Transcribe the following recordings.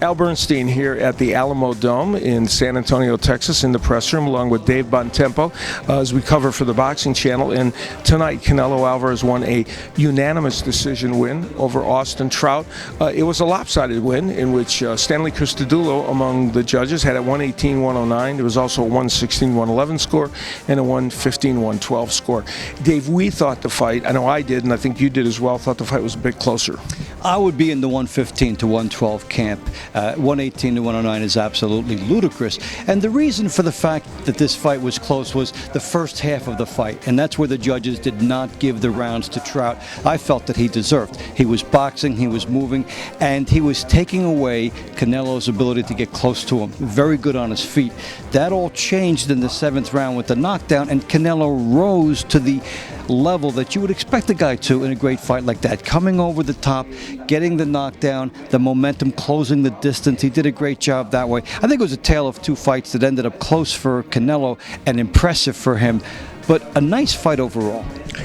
Al Bernstein here at the Alamo Dome in San Antonio, Texas, in the press room, along with Dave Bontempo, as we cover for the Boxing Channel. And tonight, Canelo Alvarez won a unanimous decision win over Austin Trout. It was a lopsided win in which Stanley Cristodulo, among the judges, had a 118-109. There was also a 116-111 score and a 115-112 score. Dave, we thought the fight, I know I did, and I think you did as well, thought the fight was a bit closer. I would be in the 115 to 112 camp. 118 to 109 is absolutely ludicrous. And the reason for the fact that this fight was close was the first half of the fight. And that's where the judges did not give the rounds to Trout. I felt that he deserved. He was boxing, he was moving, and he was taking away Canelo's ability to get close to him. Very good on his feet. That all changed in the 7th round with the knockdown, and Canelo rose to the level that you would expect a guy to in a great fight like that. Coming over the top, getting the knockdown, the momentum, closing the distance. He did a great job that way. I think it was a tale of two fights that ended up close for Canelo and impressive for him, but a nice fight overall.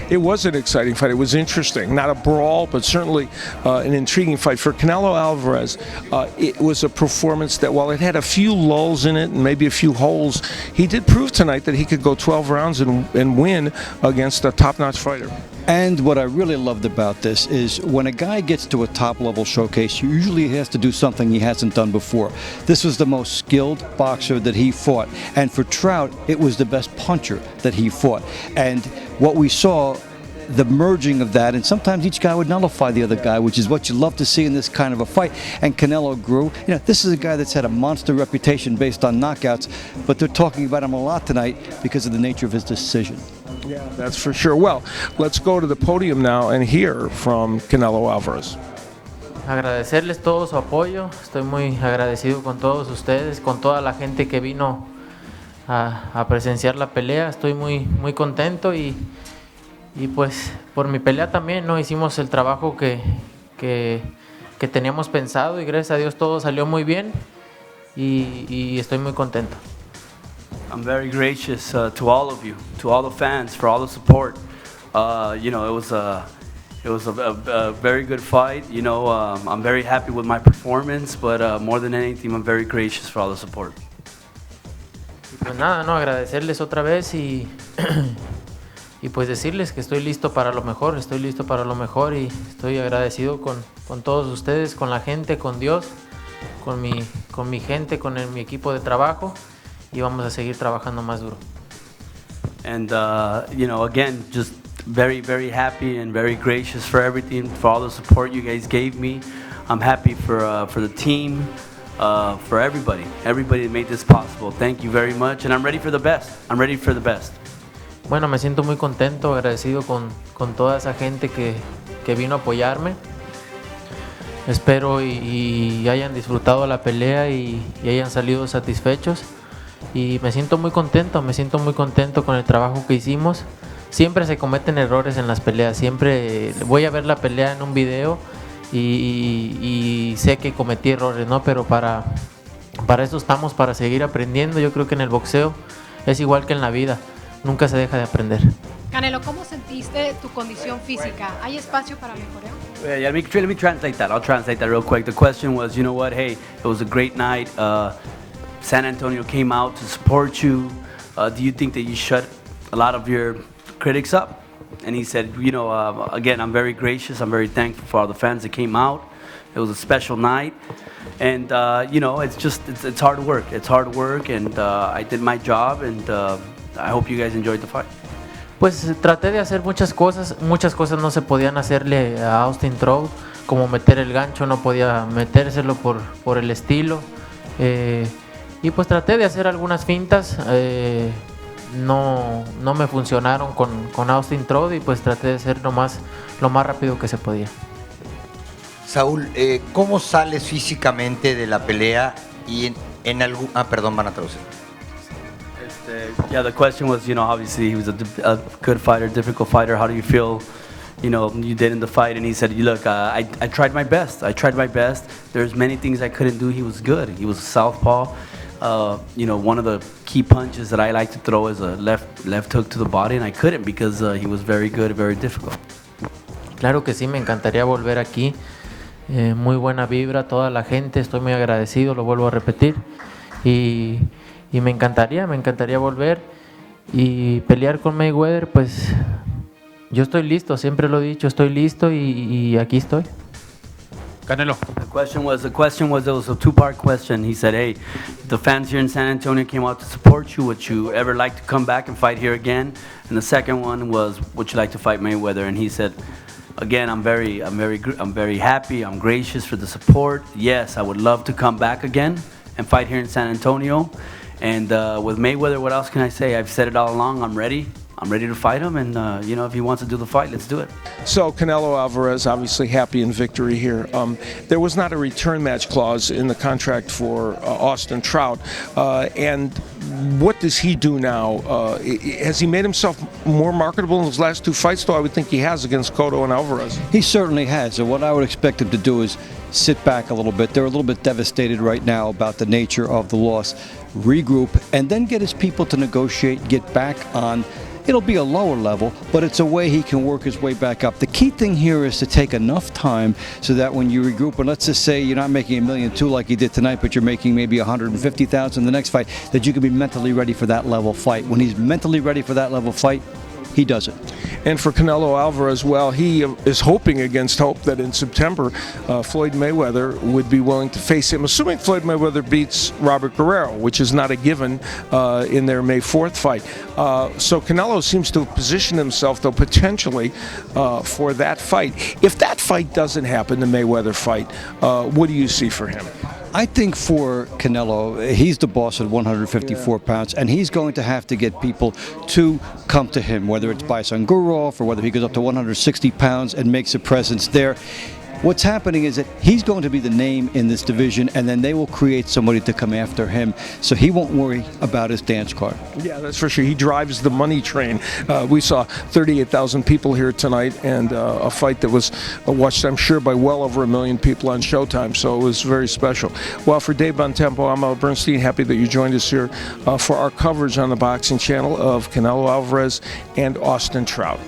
It was an exciting fight. It was interesting. Not a brawl, but certainly an intriguing fight. For Canelo Alvarez, it was a performance that, while it had a few lulls in it and maybe a few holes, he did prove tonight that he could go 12 rounds and win against a top-notch fighter. And what I really loved about this is when a guy gets to a top-level showcase, usually he has to do something he hasn't done before. This was the most skilled boxer that he fought. And for Trout, it was the best puncher that he fought. And what we saw, the merging of that, and sometimes each guy would nullify the other guy, which is what you love to see in this kind of a fight. And Canelo grew. You know, this is a guy that's had a monster reputation based on knockouts, but they're talking about him a lot tonight because of the nature of his decision. Yeah, that's for sure. Well, let's go to the podium now and hear from Canelo Alvarez. Agradecerles todo su apoyo. Estoy muy agradecido con todos ustedes, con toda la gente que vino a presenciar la pelea. Estoy muy contento y pues por mi pelea también, ¿no? Hicimos el trabajo que teníamos pensado y gracias a Dios todo salió muy bien y estoy muy contento. I'm very gracious to all of you, to all the fans, for all the support. You know, it was a very good fight. You know, I'm very happy with my performance, but more than anything, I'm very gracious for all the support. Y pues nada, no, agradecerles otra vez y pues decirles que estoy listo para lo mejor, y estoy agradecido con todos ustedes, con la gente, con Dios, con mi gente, con mi equipo de trabajo. Y vamos a seguir trabajando más duro. And you know, again, just very, very happy and very gracious for everything, for all the support you guys gave me. I'm happy for the team, for everybody that made this possible. Thank you very much, and I'm ready for the best. Bueno, me siento muy contento, agradecido con toda esa gente que vino a apoyarme. Espero y hayan disfrutado la pelea y hayan salido satisfechos. Y me siento muy contento con el trabajo que hicimos. Siempre se cometen errores en las peleas, siempre voy a ver la pelea en un video y sé que cometí errores, ¿no? Pero para eso estamos, para seguir aprendiendo. Yo creo que en el boxeo es igual que en la vida, nunca se deja de aprender. Canelo, ¿cómo sentiste tu condición física? ¿Hay espacio para mejoreo? Yeah, let me translate that. I'll translate that real quick. The question was, you know what, hey, it was a great night. San Antonio came out to support you. Do you think that you shut a lot of your critics up? And he said, you know, again, I'm very gracious. I'm very thankful for all the fans that came out. It was a special night. And, you know, it's hard work. It's hard work, and I did my job, and I hope you guys enjoyed the fight. Pues traté de hacer muchas cosas no se podían hacerle a Austin Trout, como meter el gancho, no podía metérselo por el estilo. Y pues traté de hacer algunas fintas, no me funcionaron con Austin Trout y pues traté de ser lo más rápido que se podía. Saúl, ¿cómo sales físicamente de la pelea y en algún... perdón, van a traducir. Yeah, the question was, you know, obviously he was a good fighter, difficult fighter. How do you feel, you know, you did in the fight? And he said, look, I tried my best. There's many things I couldn't do. He was good. He was a southpaw. You know, one of the key punches that I like to throw is a left hook to the body, and I couldn't because he was very good, very difficult. Claro que sí, me encantaría volver aquí. muy buena vibra, toda la gente, estoy muy agradecido, lo vuelvo a repetir. Y me encantaría volver y pelear con Mayweather, pues yo estoy listo, siempre lo he dicho, estoy listo y aquí estoy. Canelo. The question was, it was a two-part question. He said, hey, the fans here in San Antonio came out to support you. Would you ever like to come back and fight here again? And the second one was, would you like to fight Mayweather? And he said, again, I'm very happy. I'm gracious for the support. Yes, I would love to come back again and fight here in San Antonio. And with Mayweather, what else can I say? I've said it all along. I'm ready. I'm ready to fight him, and if he wants to do the fight, let's do it. So Canelo Alvarez, obviously happy in victory here. There was not a return match clause in the contract for Austin Trout, and what does he do now? Has he made himself more marketable in his last two fights? Though I would think he has against Cotto and Alvarez. He certainly has, and what I would expect him to do is sit back a little bit. They're a little bit devastated right now about the nature of the loss. Regroup, and then get his people to negotiate, get back on. It'll be a lower level, but it's a way he can work his way back up. The key thing here is to take enough time so that when you regroup, and let's just say you're not making $1.2 million like you did tonight, but you're making maybe $150,000 the next fight, that you can be mentally ready for that level fight. When he's mentally ready for that level fight, he does it. And for Canelo Alvarez, well, he is hoping against hope that in September, Floyd Mayweather would be willing to face him, assuming Floyd Mayweather beats Robert Guerrero, which is not a given in their May 4th fight. So Canelo seems to have positioned himself, though, potentially for that fight. If that fight doesn't happen, the Mayweather fight, what do you see for him? I think for Canelo, he's the boss at 154 pounds, and he's going to have to get people to come to him, whether it's Bison Gurov or whether he goes up to 160 pounds and makes a presence there. What's happening is that he's going to be the name in this division, and then they will create somebody to come after him, so he won't worry about his dance card. Yeah, that's for sure. He drives the money train. We saw 38,000 people here tonight, and a fight that was watched, I'm sure, by well over 1 million people on Showtime, so it was very special. Well, for Dave Bontempo, I'm Al Bernstein. Happy that you joined us here for our coverage on the Boxing Channel of Canelo Alvarez and Austin Trout.